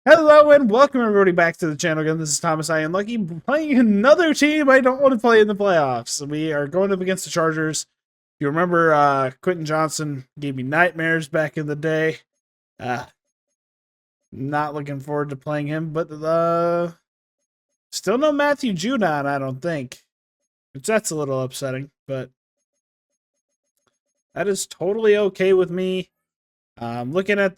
Hello and welcome everybody back to the channel again. This is Thomas. I am Lucky playing another team I don't want to play in the playoffs. We are going up against the Chargers. If you remember, Quentin Johnson gave me nightmares back in the day. Not looking forward to playing him, but still no Matthew Judon, I don't think. Which that's a little upsetting, but that is totally okay with me. Looking at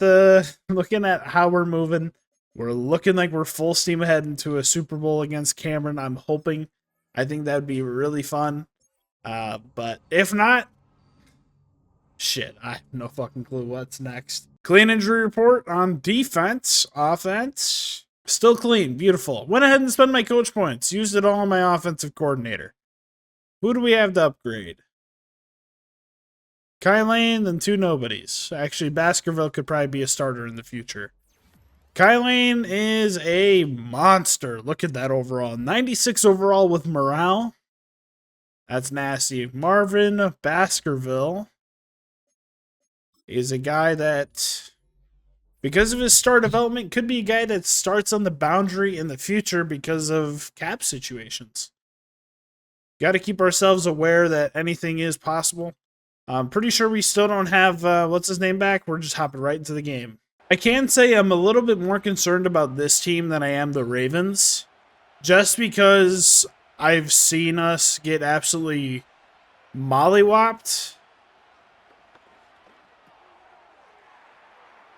how we're moving. We're looking like we're full steam ahead into a Super Bowl against Cameron. I'm hoping. I think that would be really fun. But if not, shit, I have no fucking clue what's next. Clean injury report on defense. Offense, still clean. Beautiful. Went ahead and spent my coach points. Used it all on my offensive coordinator. Who do we have to upgrade? Kai Lane, then two nobodies. Actually, Baskerville could probably be a starter in the future. Kai Lane is a monster. Look at that overall. 96 overall with morale. That's nasty. Marvin Baskerville is a guy that, because of his star development, could be a guy that starts on the boundary in the future because of cap situations. Got to keep ourselves aware that anything is possible. I'm pretty sure we still don't have, what's his name back? We're just hopping right into the game. I can say I'm a little bit more concerned about this team than I am the Ravens. Just because I've seen us get absolutely mollywopped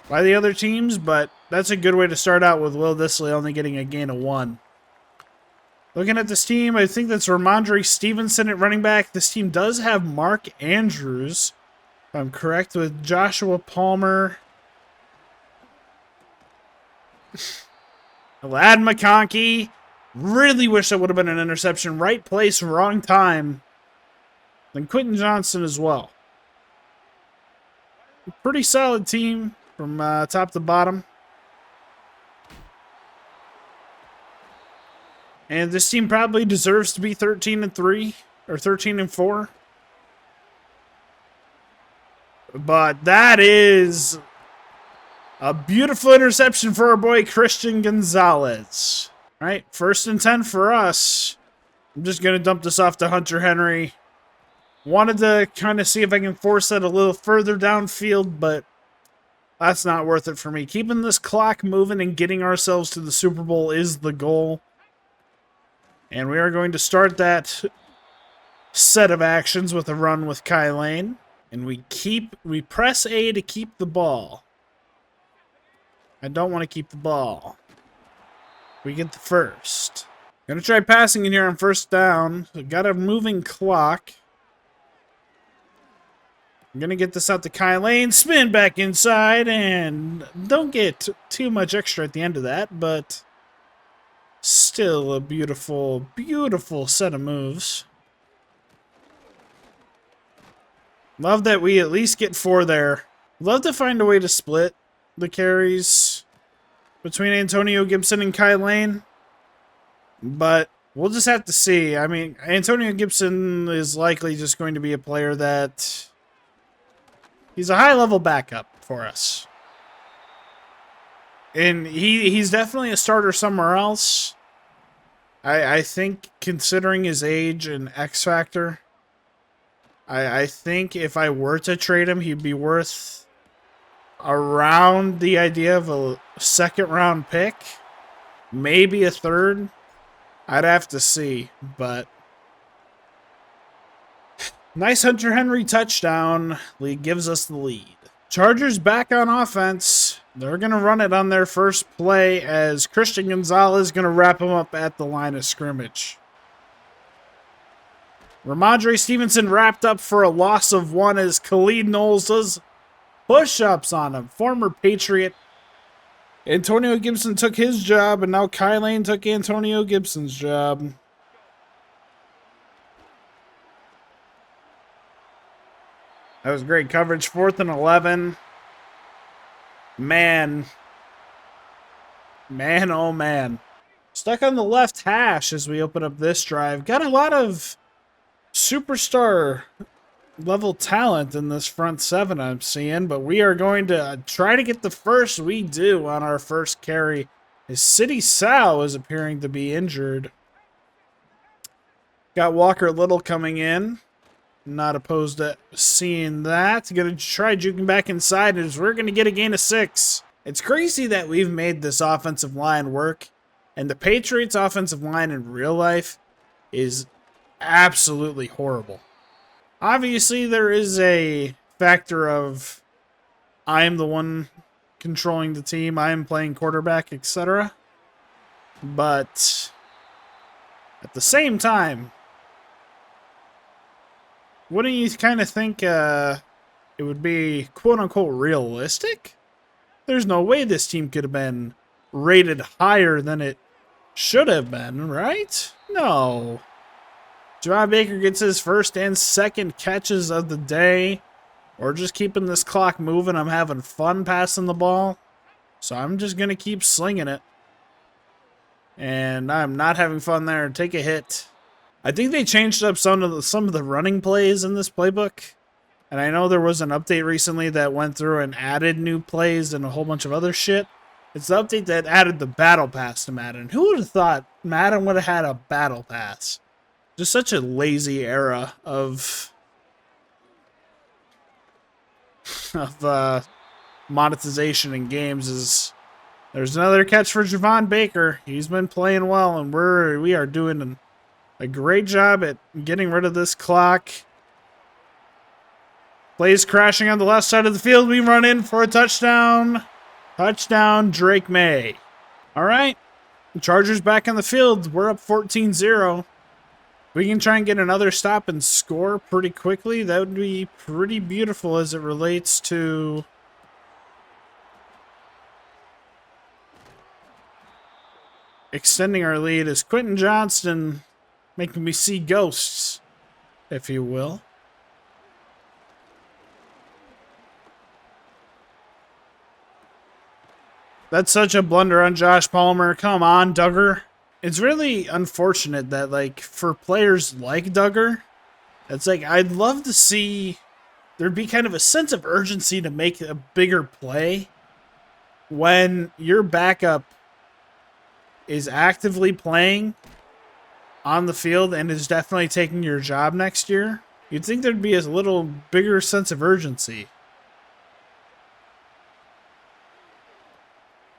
by the other teams, but that's a good way to start out with Will Dissly only getting a gain of 1. Looking at this team, I think that's Ramondre Stevenson at running back. This team does have Mark Andrews, if I'm correct, with Joshua Palmer. Lad McConkey. Really wish that would have been an interception. Right place, wrong time. Then Quentin Johnson as well. Pretty solid team from top to bottom. And this team probably deserves to be 13-3 or 13-4. But that is a beautiful interception for our boy Christian Gonzalez. All right, 1st and 10 for us. I'm just going to dump this off to Hunter Henry. Wanted to kind of see if I can force that a little further downfield, but that's not worth it for me. Keeping this clock moving and getting ourselves to the Super Bowl is the goal. And we are going to start that set of actions with a run with Kai Lane. And we press A to keep the ball. I don't want to keep the ball. We get the first. Gonna try passing in here on 1st down. Got a moving clock. I'm gonna get this out to Kai Lane. Spin back inside and don't get too much extra at the end of that, but still a beautiful, beautiful set of moves. Love that we at least get 4 there. Love to find a way to split the carries between Antonio Gibson and Kai Lane, but we'll just have to see. I mean, Antonio Gibson is likely just going to be a player that he's a high-level backup for us. And he's definitely a starter somewhere else. I think, considering his age and X factor, I think if I were to trade him, he'd be worth around the idea of a 2nd-round pick. Maybe a 3rd. I'd have to see, but nice Hunter Henry touchdown. League gives us the lead. Chargers back on offense. They're going to run it on their first play as Christian Gonzalez is going to wrap him up at the line of scrimmage. Ramondre Stevenson wrapped up for a loss of 1 as Khalid Knowles does push-ups on him. Former Patriot. Antonio Gibson took his job, and now Kai Lane took Antonio Gibson's job. That was great coverage. 4th and 11. Man, oh man. Stuck on the left hash as we open up this drive. Got a lot of superstar level talent in this front 7 I'm seeing, but we are going to try to get the first. We do on our first carry His City Sow is appearing to be injured. Got Walker Little coming in. Not opposed to seeing that. Gonna try juking back inside as we're gonna get a gain of 6. It's crazy that we've made this offensive line work, and the Patriots offensive line in real life is absolutely horrible. Obviously, there is a factor of I am the one controlling the team, I am playing quarterback, etc. But at the same time, wouldn't you kind of think it would be quote-unquote realistic? There's no way this team could have been rated higher than it should have been, right? No. Javon Baker gets his first and second catches of the day. We're just keeping this clock moving. I'm having fun passing the ball. So I'm just going to keep slinging it. And I'm not having fun there. Take a hit. I think they changed up some of the running plays in this playbook. And I know there was an update recently that went through and added new plays and a whole bunch of other shit. It's the update that added the battle pass to Madden. Who would have thought Madden would have had a battle pass? Just such a lazy era of monetization in games. There's another catch for Javon Baker. He's been playing well, and we are doing a great job at getting rid of this clock. Plays crashing on the left side of the field. We run in for a touchdown. Touchdown, Drake May. All right. Chargers back on the field. We're up 14-0. We can try and get another stop and score pretty quickly. That would be pretty beautiful as it relates to extending our lead. As Quentin Johnston making me see ghosts, if you will. That's such a blunder on Josh Palmer. Come on, Duggar. It's really unfortunate that, like, for players like Duggar, it's like, I'd love to see there'd be kind of a sense of urgency to make a bigger play when your backup is actively playing on the field and is definitely taking your job next year. You'd think there'd be a little bigger sense of urgency.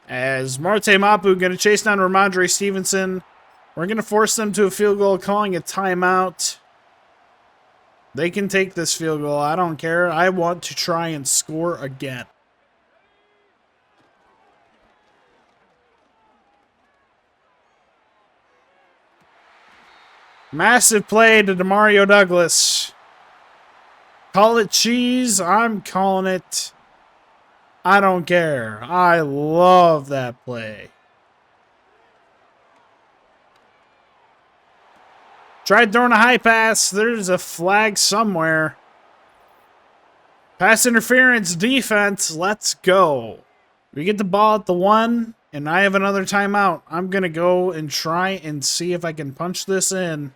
As Marte Mapu going to chase down Ramondre Stevenson. We're going to force them to a field goal, calling a timeout. They can take this field goal. I don't care. I want to try and score again. Massive play to Demario Douglas. Call it cheese. I'm calling it. I don't care. I love that play. Tried throwing a high pass. There's a flag somewhere. Pass interference, defense. Let's go. We get the ball at the 1, and I have another timeout. I'm going to go and try and see if I can punch this in.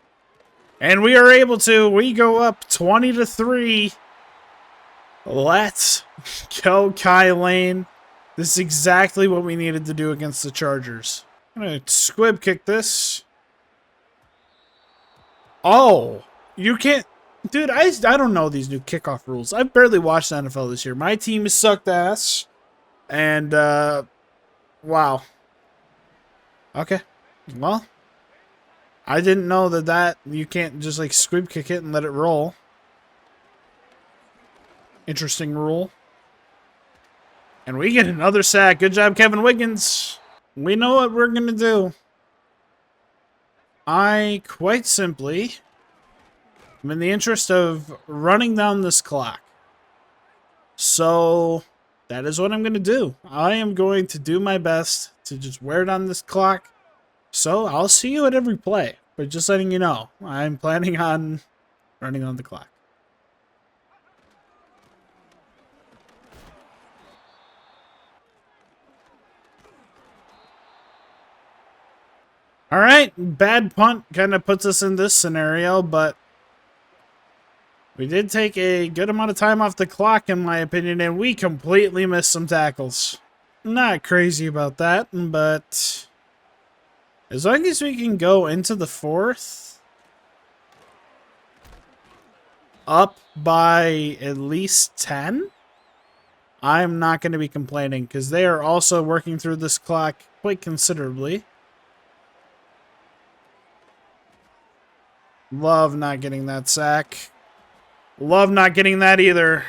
And we are able to. We go up 20-3. Let's go, Kai Lane. This is exactly what we needed to do against the Chargers. I'm going to squib kick this. Oh, you can't. Dude, I don't know these new kickoff rules. I've barely watched the NFL this year. My team has sucked ass. And, wow. Okay. Well, I didn't know that you can't just, like, squib kick it and let it roll. Interesting rule. And we get another sack. Good job, Kevin Wiggins. We know what we're going to do. I, quite simply, am in the interest of running down this clock. So, that is what I'm going to do. I am going to do my best to just wear down this clock. So, I'll see you at every play. But just letting you know, I'm planning on running on the clock. All right, bad punt kind of puts us in this scenario, but we did take a good amount of time off the clock, in my opinion, and we completely missed some tackles. Not crazy about that, but As long as we can go into the fourth, up by at least 10, I'm not going to be complaining because they are also working through this clock quite considerably. Love not getting that sack. Love not getting that either.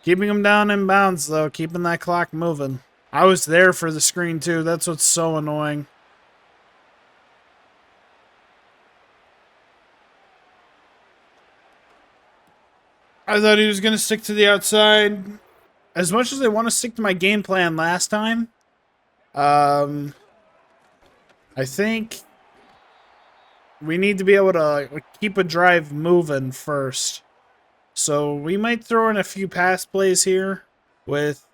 Keeping them down in bounds, though. Keeping that clock moving. I was there for the screen, too. That's what's so annoying. I thought he was going to stick to the outside. As much as I want to stick to my game plan last time, I think we need to be able to keep a drive moving first. So we might throw in a few pass plays here with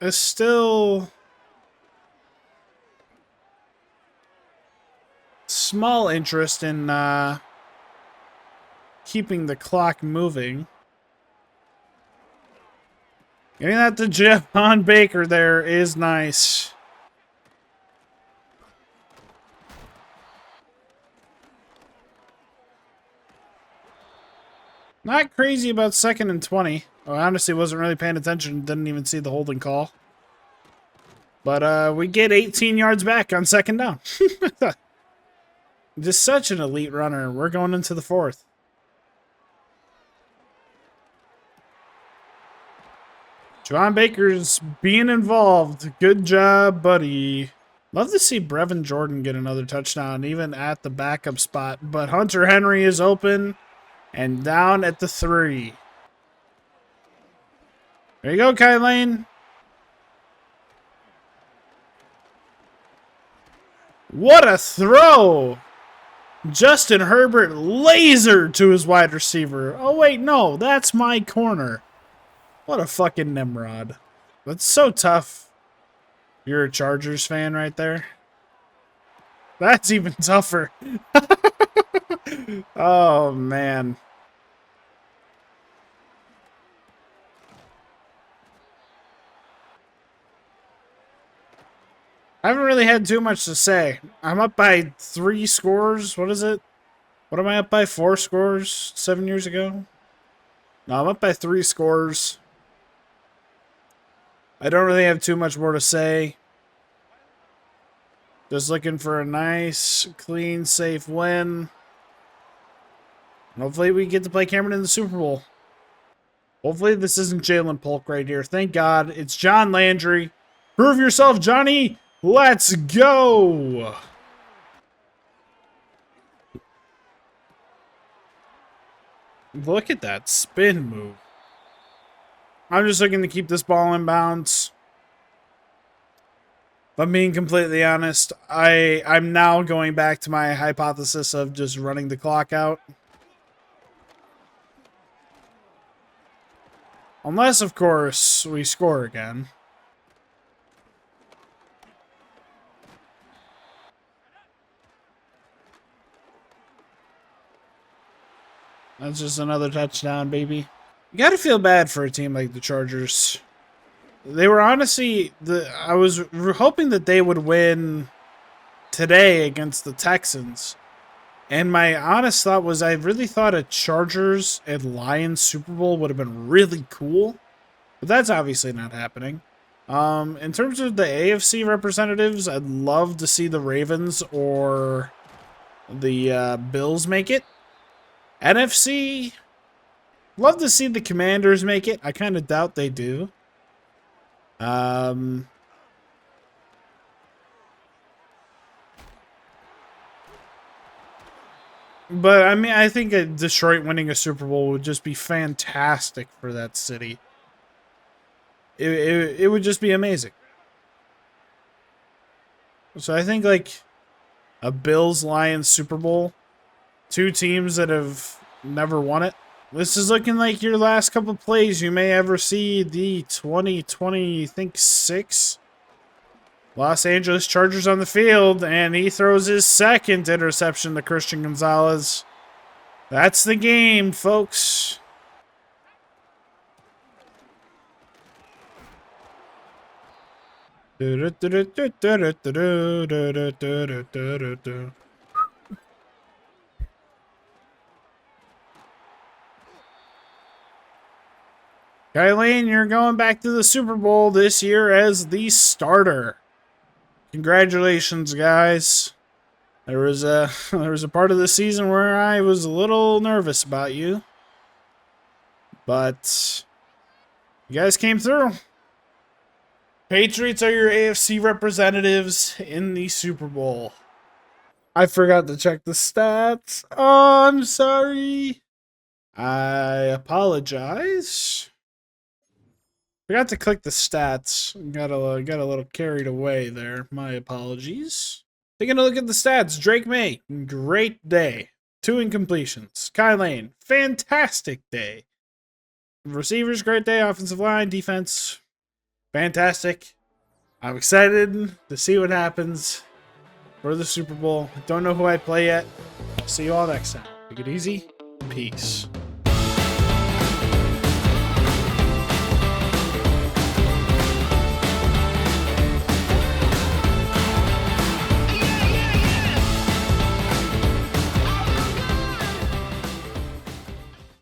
a still small interest in keeping the clock moving. Getting that to Javon Baker there is nice. Not crazy about 2nd and 20. I honestly wasn't really paying attention. Didn't even see the holding call. But we get 18 yards back on 2nd down. Just such an elite runner. We're going into the 4th. Javon Baker's being involved. Good job, buddy. Love to see Brevin Jordan get another touchdown, even at the backup spot. But Hunter Henry is open and down at the 3. There you go, Kai Lane. What a throw! Justin Herbert laser to his wide receiver. Oh, wait, no. That's my corner. What a fucking Nimrod. That's so tough. You're a Chargers fan right there. That's even tougher. Oh, man. I haven't really had too much to say. I'm up by 3 scores. What is it? What am I up by? 4 scores 7 years ago? No, I'm up by 3 scores. I don't really have too much more to say. Just looking for a nice, clean, safe win. And hopefully we get to play Cameron in the Super Bowl. Hopefully this isn't Jalen Polk right here. Thank God. It's John Landry. Prove yourself, Johnny. Let's go. Look at that spin move. I'm just looking to keep this ball in bounds. If I'm being completely honest, I'm now going back to my hypothesis of just running the clock out. Unless, of course, we score again. That's just another touchdown, baby. You gotta feel bad for a team like the Chargers. They were honestly, I was hoping that they would win today against the Texans. And my honest thought was I really thought a Chargers and Lions Super Bowl would have been really cool. But that's obviously not happening. In terms of the AFC representatives, I'd love to see the Ravens or the Bills make it. NFC, love to see the Commanders make it. I kind of doubt they do. But I mean, I think Detroit winning a Super Bowl would just be fantastic for that city. It would just be amazing. So I think like a Bills-Lions Super Bowl, 2 teams that have never won it. This is looking like your last couple plays you may ever see the 2020, I think, 6 Los Angeles Chargers on the field, and he throws his 2nd interception to Christian Gonzalez. That's the game, folks. Kylene, you're going back to the Super Bowl this year as the starter. Congratulations, guys. There was a part of the season where I was a little nervous about you, but you guys came through. Patriots are your AFC representatives in the Super Bowl. I forgot to check the stats. Oh, I'm sorry. I apologize. Forgot to click the stats. Got a little carried away there. My apologies. Taking a look at the stats. Drake May, great day. 2 incompletions. Kai Lane, fantastic day. Receivers, great day. Offensive line, defense, fantastic. I'm excited to see what happens for the Super Bowl. Don't know who I play yet. See you all next time. Take it easy. Peace.